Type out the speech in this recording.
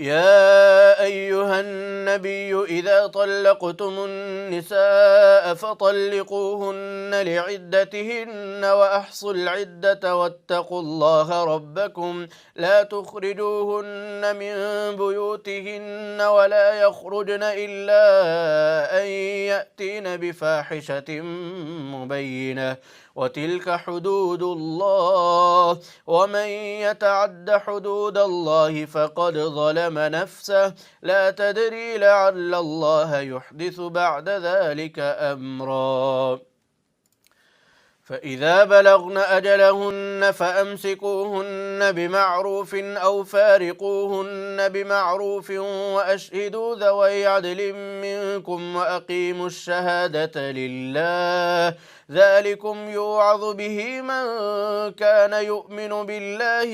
يا أيها النبي إذا طلقتم النساء فطلقوهن لعدتهن وأحصوا العدة واتقوا الله ربكم لا تخرجوهن من بيوتهن ولا يخرجن إلا أن يأتين بفاحشة مبينة وتلك حدود الله ومن يتعد حدود الله فقد ظلم نفسه لا تدري لعل الله يحدث بعد ذلك أمرا فإذا بلغن أجلهن فأمسكوهن بمعروف أو فارقوهن بمعروف وأشهدوا ذوي عدل منكم وأقيموا الشهادة لله ذلكم يوعظ به من كان يؤمن بالله